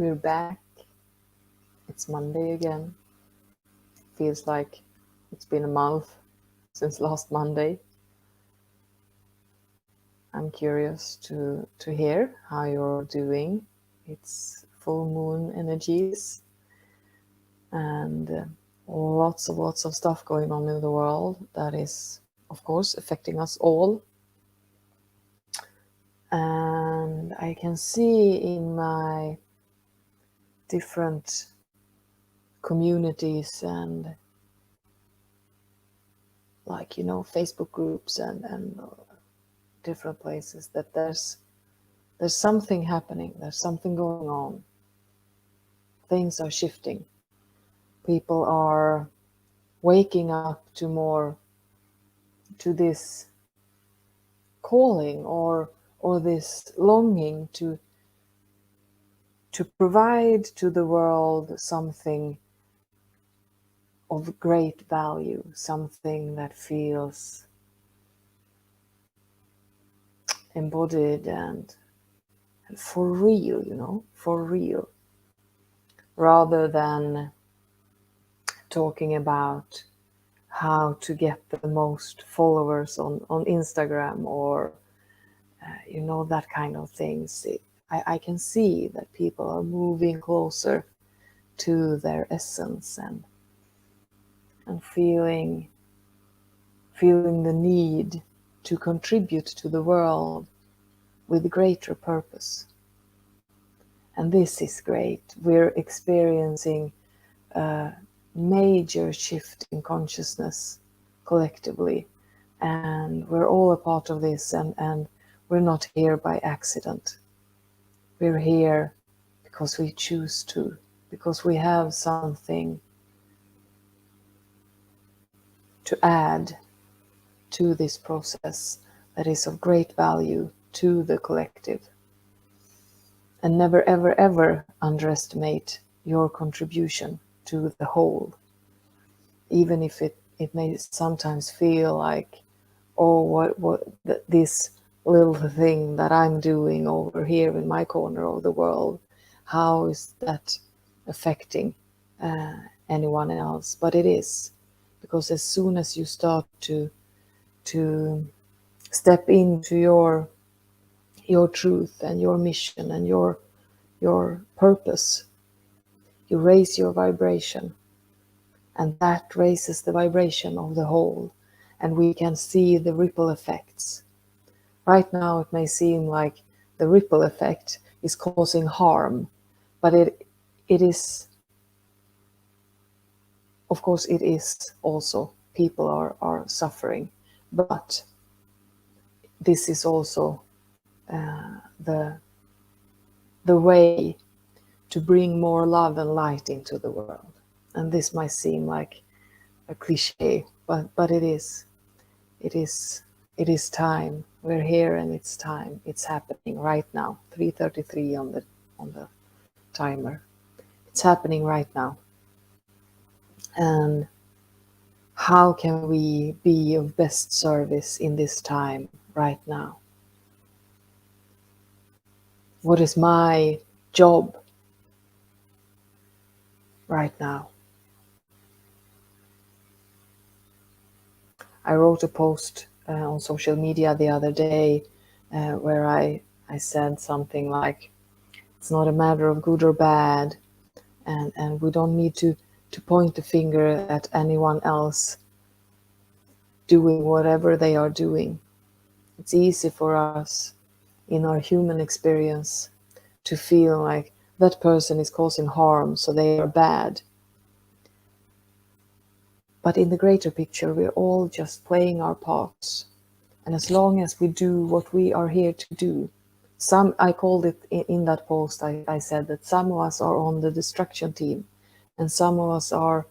We're back. It's Monday again. Feels like it's been a month since last Monday. I'm curious to hear how you're doing. It's full moon energies and lots of stuff going on in the world that is, of course, affecting us all. And I can see in my different communities and Facebook groups and different places that there's something happening, there's something going on. Things are shifting. People are waking up to this calling or this longing to provide to the world something of great value, something that feels embodied and for real, for real, rather than talking about how to get the most followers on Instagram or that kind of things. I can see that people are moving closer to their essence and feeling the need to contribute to the world with greater purpose. And this is great. We're experiencing a major shift in consciousness collectively, and we're all a part of this, and we're not here by accident. We're here because we choose to, because we have something to add to this process that is of great value to the collective. And never, ever, ever underestimate your contribution to the whole. Even if it may sometimes feel like, what this little thing that I'm doing over here in my corner of the world, how is that affecting anyone else? But it is, because as soon as you start to step into your truth and your mission and your purpose, you raise your vibration, and that raises the vibration of the whole, and we can see the ripple effects. Right now it may seem like the ripple effect is causing harm, but it is, of course it is also, people are suffering, but this is also the way to bring more love and light into the world. And this might seem like a cliche, but it is time. We're here and it's time. It's happening right now. 3:33 on the timer. It's happening right now. And how can we be of best service in this time right now? What is my job right now? I wrote a post on social media the other day where I said something like, it's not a matter of good or bad, and we don't need to point the finger at anyone else doing whatever they are doing. It's easy for us in our human experience to feel like that person is causing harm, so they are bad. But in the greater picture, we're all just playing our parts. And as long as we do what we are here to do, I called it in that post, I said that some of us are on the destruction team, and some of us are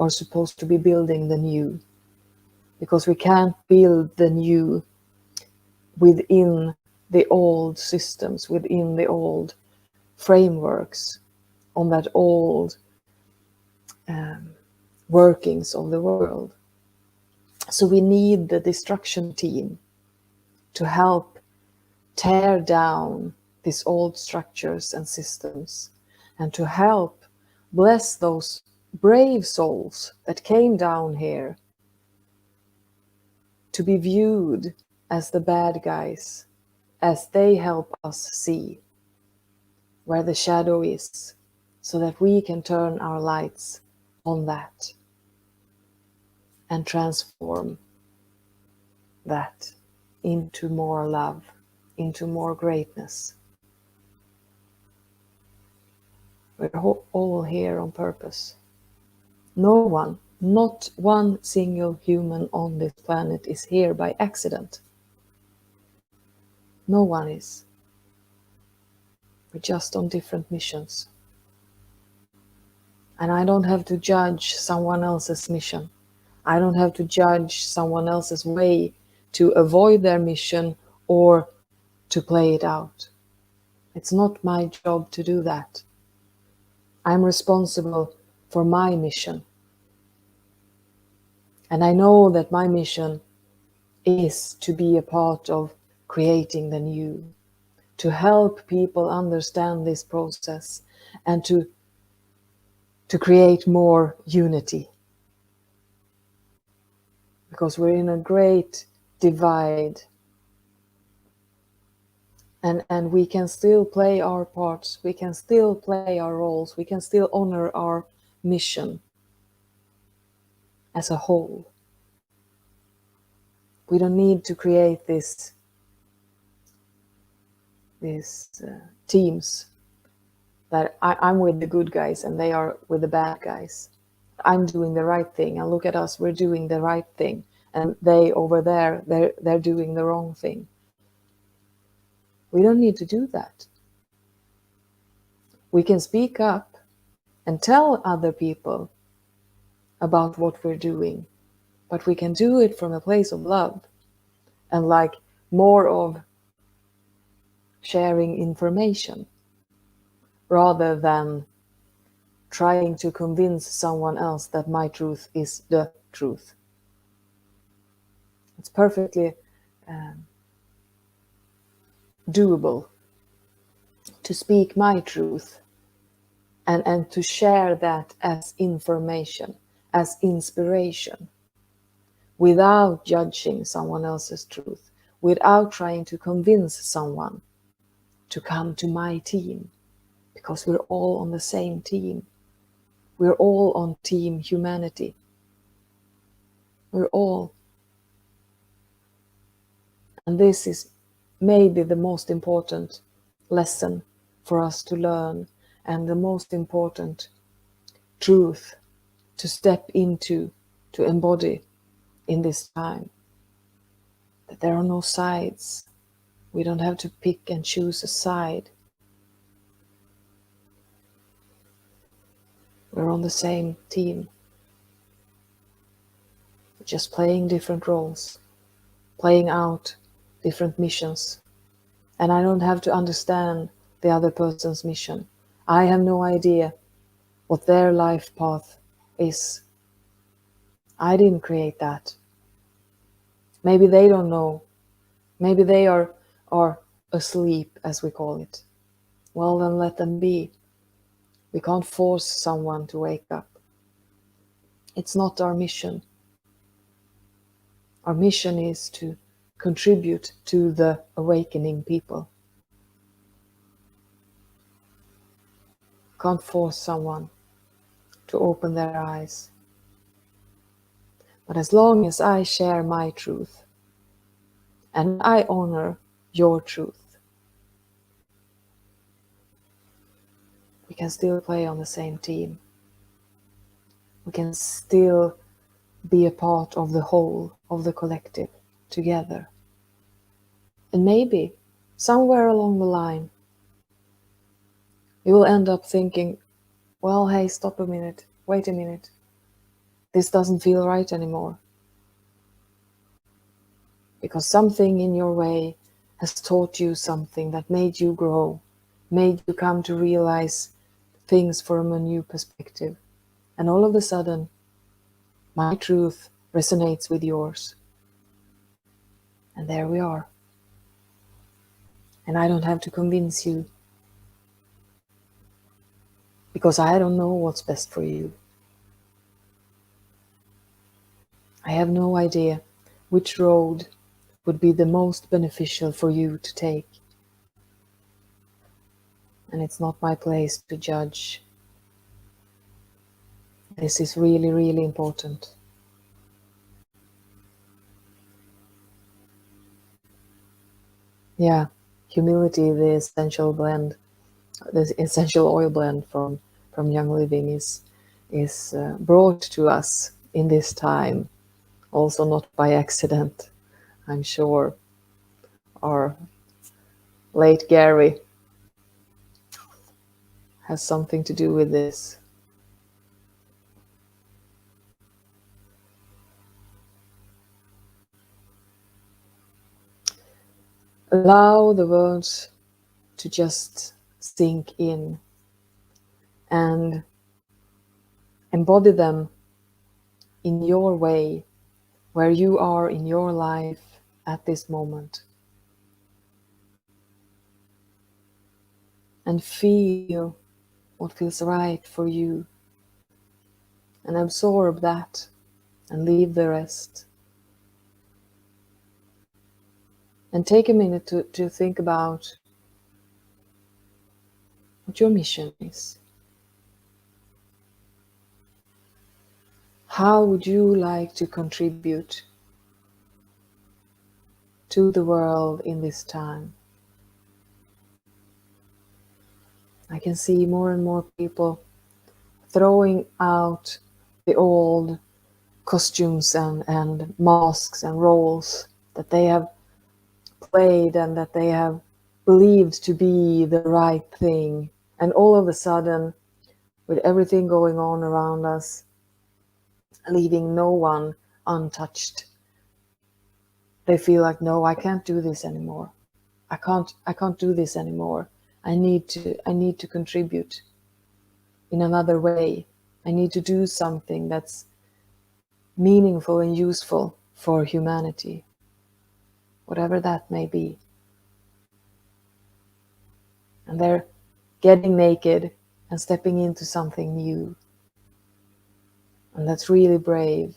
supposed to be building the new. Because we can't build the new within the old systems, within the old frameworks, on that old workings of the world. So we need the destruction team to help tear down these old structures and systems, and to help bless those brave souls that came down here to be viewed as the bad guys, as they help us see where the shadow is, so that we can turn our lights on that and transform that into more love, into more greatness. We're all here on purpose. No one, not one single human on this planet is here by accident. No one is. We're just on different missions. And I don't have to judge someone else's mission. I don't have to judge someone else's way to avoid their mission or to play it out. It's not my job to do that. I'm responsible for my mission. And I know that my mission is to be a part of creating the new, to help people understand this process and to create more unity. Because we're in a great divide, and we can still play our parts, we can still play our roles, we can still honor our mission as a whole. We don't need to create these teams that I'm with the good guys and they are with the bad guys. I'm doing the right thing, and look at us, we're doing the right thing, and they over there, they're doing the wrong thing. We don't need to do that. We can speak up and tell other people about what we're doing, but we can do it from a place of love and like more of sharing information rather than trying to convince someone else that my truth is the truth. It's perfectly doable to speak my truth and to share that as information, as inspiration, without judging someone else's truth, without trying to convince someone to come to my team, because we're all on the same team. We're all on Team Humanity. We're all. And this is maybe the most important lesson for us to learn, and the most important truth to step into, to embody in this time. That there are no sides. We don't have to pick and choose a side. We're on the same team. Just playing different roles, playing out different missions. And I don't have to understand the other person's mission. I have no idea what their life path is. I didn't create that. Maybe they don't know. Maybe they are asleep, as we call it. Well, then let them be. We can't force someone to wake up. It's not our mission. Our mission is to contribute to the awakening people. Can't force someone to open their eyes. But as long as I share my truth and I honor your truth, we can still play on the same team. We can still be a part of the whole, of the collective, together. And maybe somewhere along the line, you will end up thinking, well, hey, stop a minute, wait a minute. This doesn't feel right anymore. Because something in your way has taught you something that made you grow, made you come to realize things from a new perspective. And all of a sudden, my truth resonates with yours. And there we are. And I don't have to convince you, because I don't know what's best for you. I have no idea which road would be the most beneficial for you to take. And it's not my place to judge. This is really, really important. Yeah, humility, the essential oil blend from Young Living is brought to us in this time, also not by accident. I'm sure our late Gary has something to do with this. Allow the words to just sink in and embody them in your way, where you are in your life at this moment. And feel what feels right for you. And absorb that and leave the rest. And take a minute to think about what your mission is. How would you like to contribute to the world in this time? I can see more and more people throwing out the old costumes and masks and roles that they have played and that they have believed to be the right thing. And all of a sudden, with everything going on around us, leaving no one untouched, they feel like, no, I can't do this anymore. I can't do this anymore. I need to contribute in another way. I need to do something that's meaningful and useful for humanity, whatever that may be. And they're getting naked and stepping into something new. And that's really brave.